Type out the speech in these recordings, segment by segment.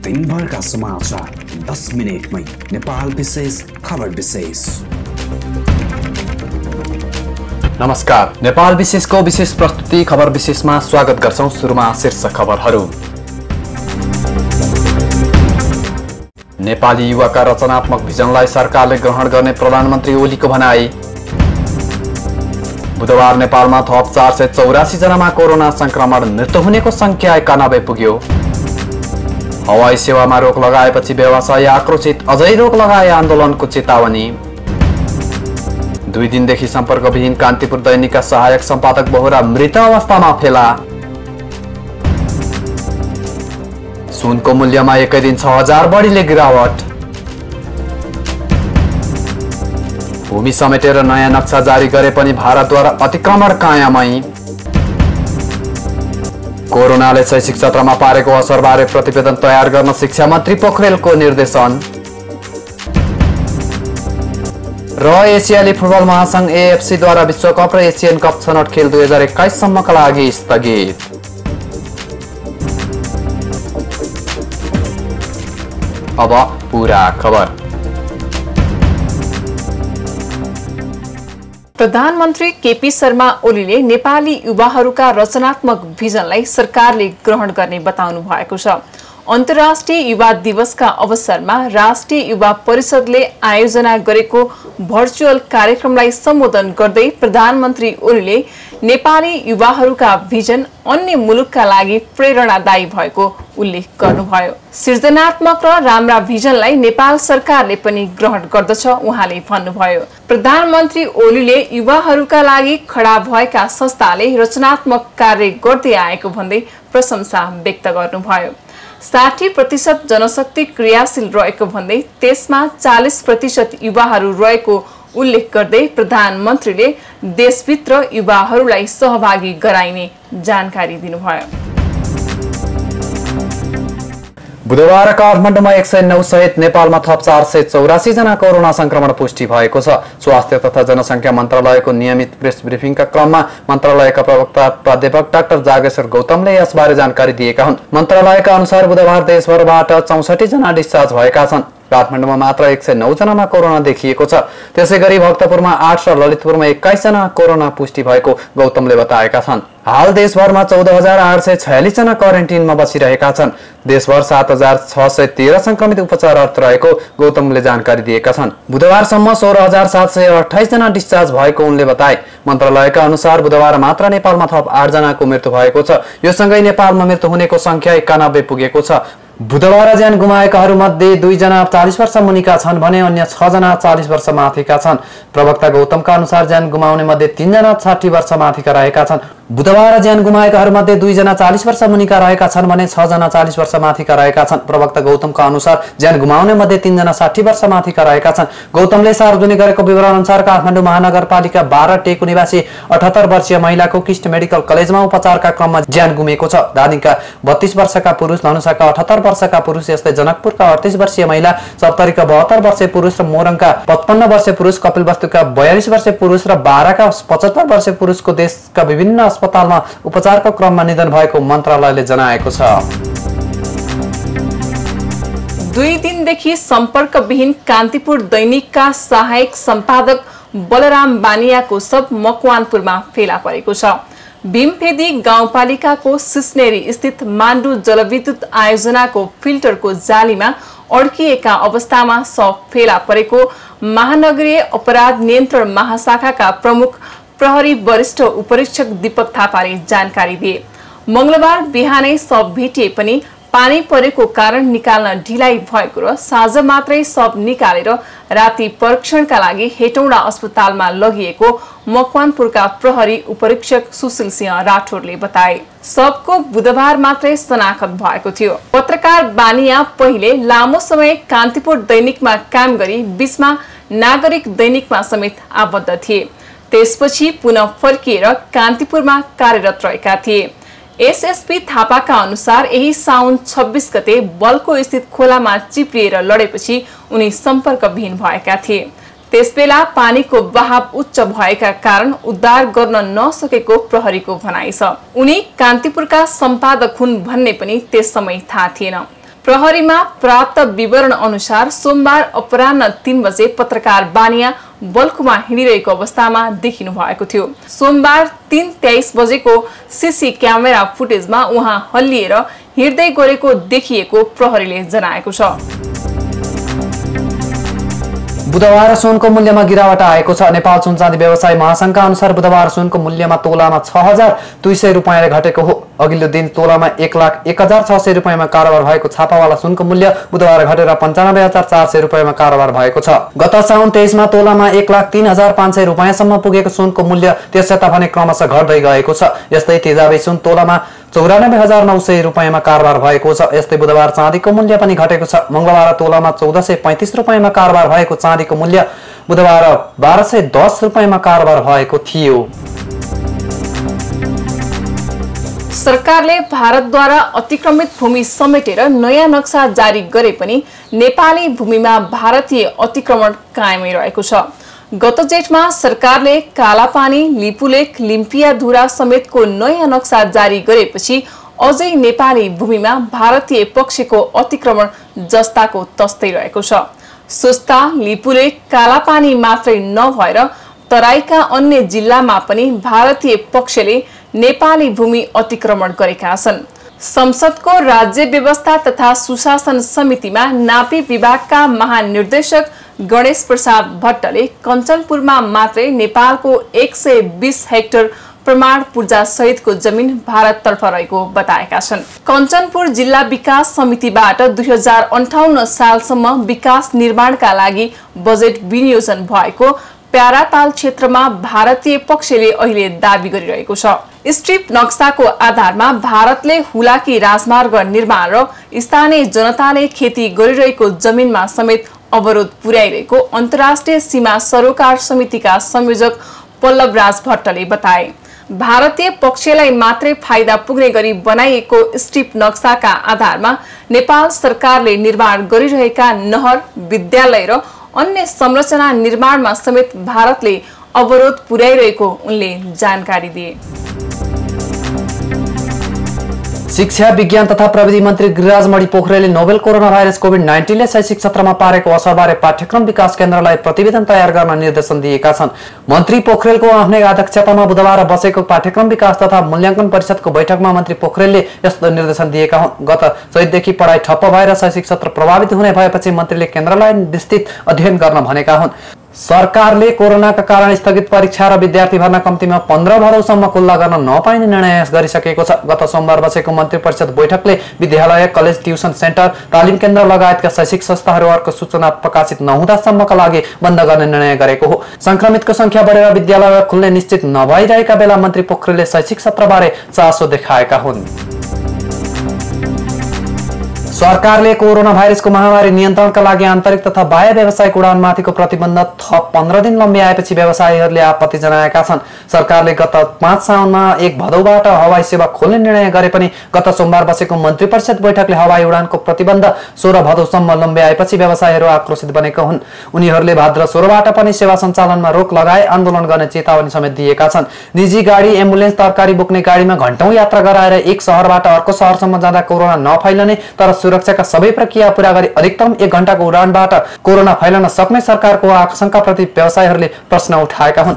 दिनभरका समाचार 10 मिनेटमै नेपाल विशेष खबर विशेष। नमस्कार, नेपाल विशेषको विशेष प्रस्तुति खबर विशेषमा स्वागत गर्छौं। सुरुमा शीर्ष खबरहरू। नेपाली युवाका रचनात्मक भिजनलाई सरकारले ग्रहण गर्ने प्रधानमन्त्री ओलीको भनाई। बुधबार नेपालमा थप 484 जनामा कोरोना संक्रमण, मृत्यु हुनेको संख्या 91 पुग्यो। हवाई सेवामा रोक लगाएपछि व्यवसायी आक्रोशित, अझै रोक लगाए आन्दोलनको चेतावनी। 2 दिनदेखि सम्पर्कविहीन कान्तिपुर दैनिकका सहायक सम्पादक बोहरा मृत अवस्थामा फेला। सुनको मूल्यमा एकै दिन 6000 बढीले गिरावट। भूमि समेटेर नयाँ नक्सा जारी गरे पनि भारतद्वारा अतिक्रमण कायमै। कोरोनाले शैक्षिक क्षेत्रमा पारेको असरबारे प्रतिवेदन तयार गर्न शिक्षा मन्त्री पोखरेलको निर्देशन। र एसियाली फुटबल महासंघ एएफसी द्वारा विश्वकप र एसियन कप छनौट खेल 2021 सम्मका लागि स्थगित। अब पूरा खबर। प्रधानमन्त्री केपी शर्मा ओलीले नेपाली युवाहरूका रचनात्मक भिजनलाई सरकारले ग्रहण गर्ने बताउनु भएको छ। अन्तर्राष्ट्रिय युवा दिवसका अवसरमा राष्ट्रिय युवा परिषदले आयोजना गरेको भर्चुअल कार्यक्रमलाई सम्बोधन गर्दै प्रधानमन्त्री ओलीले नेपाली युवाहरूका भिजन अन्य मुलुकका लागि प्रेरणादायी भएको उल्लेख गर्नुभयो। सृजनात्मक र राम्रा भिजनलाई नेपाल सरकारले पनि ग्रहण गर्दछ उहाँले भन्नुभयो। प्रधानमन्त्री ओलीले युवाहरूका लागि खडा भएका संस्थाले रचनात्मक कार्य गर्दै आएको भन्दै प्रशंसा व्यक्त गर्नुभयो। 60% जनशक्ति क्रियाशील रहेको भन्दै त्यसमा 40% युवाहरू रहेको उल्लेख गर्दै प्रधानमन्त्रीले देशभित्र युवाहरूलाई सहभागी गराइने जानकारी दिनुभयो। बुधबार काठमाडौँमा 109 सहित नेपालमा थप 484 जना कोरोना संक्रमण पुष्टि भएको छ। स्वास्थ्य तथा जनसंख्या मन्त्रालयको नियमित प्रेस ब्रिफिङका क्रममा मन्त्रालयका प्रवक्ता प्राध्यापक डाक्टर जागेश्वर गौतमले यसबारे जानकारी दिएका हुन्। मन्त्रालयका अनुसार बुधबार देशभरबाट 64 जना डिस्चार्ज भएका छन्। काठमाडौँमा मात्र 109 जनामा कोरोना देखिएको छ। त्यसैगरी भक्तपुरमा 8 र ललितपुरमा 21 जना कोरोना पुष्टि भएको गौतमले बताएका छन्। हाल देशभरमा 14846 जना क्वारेन्टिनमा बसिरहेका छन्। देशभर 7613 संक्रमित उपचाररत रहेको गौतमले जानकारी दिएका छन्। बुधबारसम्म 16728 जना डिस्चार्ज भएको उनले बताए। मन्त्रालयका अनुसार बुधबार मात्र नेपालमा थप 8 जनाको मृत्यु भएको छ। यो सँगै नेपालमा मृत्यु हुनेको संख्या 91 पुगेको छ। बुधबार ज्यान गुमाएकाहरू मध्ये 2 जना 40 वर्ष मुनिका छन् भने अन्य 6 जना 40 वर्ष माथिका छन्। प्रवक्ता गौतमका अनुसार ज्यान गुमाउने मध्ये 3 जना 60 वर्ष माथिका रहेका छन्। बुधबार ज्यान गुमाएकाहरू मध्ये 2 जना 40 वर्ष मुनिका रहेका छन् भने 6 जना 40 वर्ष माथिका रहेका छन्। प्रवक्ता गौतमका अनुसार ज्यान गुमाउने मध्ये 3 जना 60 वर्ष माथिका रहेका छन्। गौतमले सार्वजनिक गरेको विवरण अनुसार काठमाडौँ महानगरपालिका 12 टेकु निवासी 78 वर्षीय महिलाको किस्ट मेडिकल कलेजमा उपचारका क्रममा ज्यान गुमेको छ। धादिङका 32 वर्षका पुरुष, धनुषाका 78 वर्षका पुरुष, यस्तै जनकपुरका 38 वर्षीय महिला, सप्तरीका 72 वर्षीय पुरुष र मोरङका 55 वर्षीय पुरुष, कपिलवस्तुका 42 वर्षीय पुरुष र बाराका 75 वर्षीय पुरुषको देशका विभिन्न अस्पतालमा उपचारको क्रममा निधन भएको मन्त्रालयले जनाएको छ। 2 दिनदेखि सम्पर्कविहीन कान्तिपुर दैनिकका सहायक सम्पादक बलराम बानियाको शव मकवानपुरमा फेला परेको छ। भीमफेदी गाउँपालिकाको सिस्नेरी स्थित माण्डु जलविद्युत आयोजनाको फिल्टरको जालीमा अड्किएका अवस्थामा शव फेला परेको महानगरीय अपराध नियन्त्रण महाशाखाका प्रमुख प्रहरी वरिष्ठ उपरीक्षक दीपक थापाले जानकारी दिए। मंगलबार बिहानै शव भेटिए पनि पानी परेको कारण निकाल्न ढिलाइ भएको र साँझ मात्रै शव निकालेर राति परीक्षणका लागि हेटौडा अस्पतालमा लगिएको मकवानपुरका प्रहरी उपरीक्षक सुशील सिंह राठौरले बताए। शवको बुधबार मात्रै शनाखत भएको थियो। पत्रकार बानिया पहिले लामो समय कान्तिपुर दैनिकमा काम गरी बीचमा नागरिक दैनिकमा समेत आबद्ध थिए। त्यसपछि पुनः फर्किएर कान्तिपुरमा कार्यरत रहेका थिए। एसएसपी थापाका अनुसार यही साउन 26 गते बल्को स्थित खोलामा चिप्लिएर लडेपछि उनी सम्पर्कविहीन भएका थिए। त्यसबेला पानीको बहाव उच्च भएका कारण उद्धार गर्न नसकेको प्रहरीको भनाइ छ। उनी कान्तिपुरका सम्पादक हुन् भन्ने पनि त्यस समय थाहा थिएन। प्रहरीमा प्राप्त विवरण अनुसार सोमबार अपराह्न 3 बजे पत्रकार बानिया बल्कुमा हिँडिरहेको अवस्थामा देखिनु भएको थियो। सोमबार 3:23 बजेको सीसी क्यामेरा फुटेजमा उहाँ हल्लिएर हिँड्दै गरेको देखिएको प्रहरीले जनाएको छ। बुधबार सुनको मूल्यमा गिरावट आएको छ। नेपाल सुन चाँदी व्यवसायी महासंघका अनुसार बुधबार सुनको मूल्यमा तोलामा 6200 रुपैयाँले घटेको हो। अघिल्लो दिन तोलामा 1,01,600 रुपैयाँमा कारोबार भएको छापावाला सुनको मूल्य बुधबार घटेर 95,400 रुपैयाँमा कारोबार भएको छ। गत साउन 23 मा तोलामा 1,03,500 रुपैयाँसम्म पुगेको सुनको मूल्य त्यसयता भने क्रमशः घट्दै गएको छ। यस्तै तेजाबी सुन तोलामा 94,900 रुपैयाँमा कारोबार भएको छ। यस्तै बुधबार चाँदीको मूल्य पनि घटेको छ। मंगलबार तोलामा 1435 रुपैयाँमा कारोबार भएको चाँदीको मूल्य बुधबार 1210 रुपैयाँमा कारोबार भएको थियो। सरकारले भारतद्वारा अतिक्रमित भूमि समेटेर नयाँ नक्सा जारी गरे पनि नेपाली भूमिमा भारतीय अतिक्रमण कायमै रहेको छ। गत जेठमा सरकारले कालापानी, लिपुलेक, लिम्पियाधुरा समेतको नयाँ नक्सा जारी गरेपछि अझै नेपाली भूमिमा भारतीय पक्षको अतिक्रमण जस्ताको तस्तै रहेको छ। सुस्ता, लिपुलेक, कालापानी मात्रै नभएर तराईका अन्य जिल्लामा पनि भारतीय पक्षले नेपाली भूमि अतिक्रमण गरेका छन्। संसदको राज्य व्यवस्था तथा सुशासन समितिमा नापी विभागका महानिर्देशक गणेश प्रसाद भट्टले कञ्चनपुरमा मात्रै नेपालको 120 हेक्टर प्रमाण पूर्जा सहितको जमिन भारततर्फ रहेको बताएका छन्। कञ्चनपुर जिल्ला विकास समितिबाट 2058 सालसम्म विकास निर्माणका लागि बजेट विनियोजन भएको प्याराताल क्षेत्रमा भारतीय पक्षले अहिले दाबी गरिरहेको छ। स्ट्रिप नक्साको आधारमा भारतले हुलाकी राजमार्ग निर्माण र स्थानीय जनताले खेती गरिरहेको जमिनमा समेत अवरोध पुर्याइरहेको अन्तर्राष्ट्रिय सीमा सरोकार समितिका संयोजक पल्लवराज भट्टले बताए। भारतीय पक्षलाई मात्रै फाइदा पुग्ने गरी बनाइएको स्ट्रिप नक्साका आधारमा नेपाल सरकारले निर्माण गरिरहेका नहर, विद्यालय र अन्य संरचना निर्माणमा समेत भारतले अवरोध पुर्याइरहेको उनले जानकारी दिए। शिक्षा, विज्ञान तथा प्रविधि मन्त्री गिरिराज मणि पोखरेलले नोभेल कोरोना भाइरस कोभिड-19 ले शैक्षिक क्षेत्रमा पारेको असरबारे पाठ्यक्रम विकास केन्द्रलाई प्रतिवेदन तयार गर्न निर्देशन दिएका छन्। मन्त्री पोखरेलको आफ्नै अध्यक्षतामा बुधबार बसेको पाठ्यक्रम विकास तथा मूल्याङ्कन परिषदको बैठकमा मन्त्री पोखरेलले यस्तो निर्देशन दिएका हुन्। गत चैतदेखि पढाइ ठप्प भएर शैक्षिक क्षेत्र प्रभावित हुने भएपछि मन्त्रीले केन्द्रलाई विस्तृत अध्ययन गर्न भनेका हुन्। सरकारले कोरोनाका कारण स्थगित परीक्षा र विद्यार्थी भर्ना कम्तीमा 15 भदौसम्म खुल्ला गर्न नपाइने निर्णय गरिसकेको छ। गत सोमबार बसेको मन्त्री परिषद बैठकले विद्यालय, कलेज, ट्युसन सेन्टर, तालिम केन्द्र लगायतका शैक्षिक संस्थाहरू अर्को सूचना प्रकाशित नहुँदासम्मका लागि बन्द गर्ने निर्णय गरेको हो। संक्रमितको संख्या बढेर विद्यालय खुल्ने निश्चित नभइरहेका बेला मन्त्री पोखरेलले शैक्षिक सत्रबारे चासो देखाएका हुन्। सरकारले कोरोना भाइरसको महामारी नियन्त्रणका लागि आन्तरिक तथा बाह्य व्यावसायिक उडानमाथिको प्रतिबन्ध थप 15 दिन लम्ब्याएपछि व्यवसायीहरूले आपत्ति जनाएका छन्। सरकारले गत 5 साउनमा 1 भदौबाट हवाई सेवा खोल्ने निर्णय गरे पनि गत सोमबार बसेको मन्त्री परिषद बैठकले हवाई उडानको प्रतिबन्ध 16 भदौसम्म लम्ब्याएपछि व्यवसायीहरू आक्रोशित बनेका हुन्। उनीहरूले भाद्र 16बाट पनि सेवा सञ्चालनमा रोक लगाए आन्दोलन गर्ने चेतावनी समेत दिएका छन्। निजी गाडी, एम्बुलेन्स, तरकारी बोक्ने गाडीमा घण्टौं यात्रा गराएर एक शहरबाट अर्को शहरसम्म जाँदा कोरोना नफैलने तर सुरक्षाका सबै प्रक्रिया पूरा गरी अधिकतम 1 घण्टाको उडानबाट कोरोना फैलन सक्ने सरकारको आशंकाप्रति व्यवसायीहरूले प्रश्न उठाएका हुन्।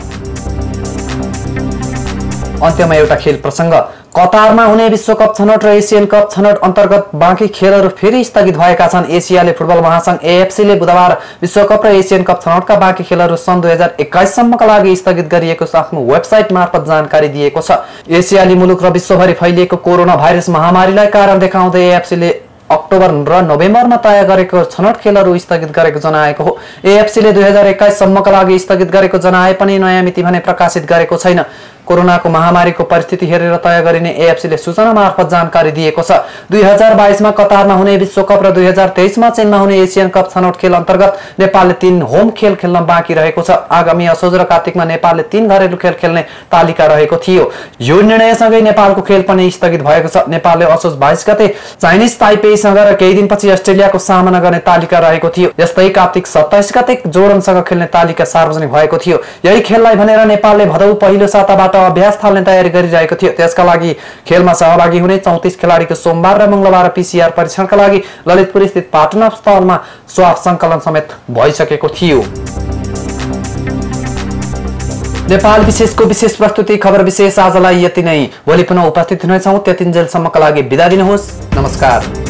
अन्त्यमा एउटा खेल प्रसङ्ग। कतारमा हुने विश्वकप छनौट र एसियन कप छनौट अन्तर्गत बाँकी खेलहरू फेरि स्थगित भएका छन्। एसियाली फुटबल महासंघ एएफसीले बुधबार विश्वकप र एसियन कप छनौटका बाँकी खेलहरू सन् 2021 सम्मका लागि स्थगित गरिएको आफ्नो वेबसाइट मार्फत जानकारी दिएको छ। एसियाली मुलुक र विश्वभरि फैलिएको कोरोना भाइरस महामारीलाई कारण देखाउँदै एएफसीले अक्टोबर र नोभेम्बरमा तय गरेको छनौट खेलहरू स्थगित गरेको जनाएको हो। एएफसीले 2021 सम्मका लागि स्थगित गरेको जनाए पनि नयाँ मिति भने प्रकाशित गरेको छैन। कोरोनाको महामारीको परिस्थिति हेरेर तय गरिने एएफसीले सूचना मार्फत जानकारी दिएको छ। 2022 मा कतारमा हुने विश्वकप र 2023 मा चीनमा हुने एसियन कप छनौट खेल अन्तर्गत नेपालले 3 होम खेल खेल्न बाँकी रहेको छ। आगामी असोज र कार्तिकमा नेपालले 3 घरेलु खेल खेल्ने तालिका रहेको थियो। यो निर्णयसँगै नेपालको खेल पनि स्थगित भएको छ। नेपालले असोज 22 गते चाइनिज ताइपेसँग र केही दिनपछि अस्ट्रेलियाको सामना गर्ने तालिका रहेको थियो। यस्तै कार्तिक 27 गते जोर्डनसँग खेल्ने तालिका सार्वजनिक भएको थियो। यही खेललाई भनेर नेपालले भदौ पहिलो साताबाट अभ्यास थाल्ने तयारी गरिरहेको थियो। त्यसका लागि खेलमा सहभागी हुने 34 खेलाडीको सोमबार र मंगलबार पीसीआर परीक्षणका लागि ललितपुर स्थित पाटन अस्पतालमा स्वाब संकलन समेत भइसकेको थियो। नेपाल विशेषको विशेष प्रस्तुति खबर विशेष आजलाई यति नै। भोलि पुनः उपस्थित हुनेछौँ। त्यतिन्जेलसम्मका लागि बिदा दिनुहोस्। नमस्कार।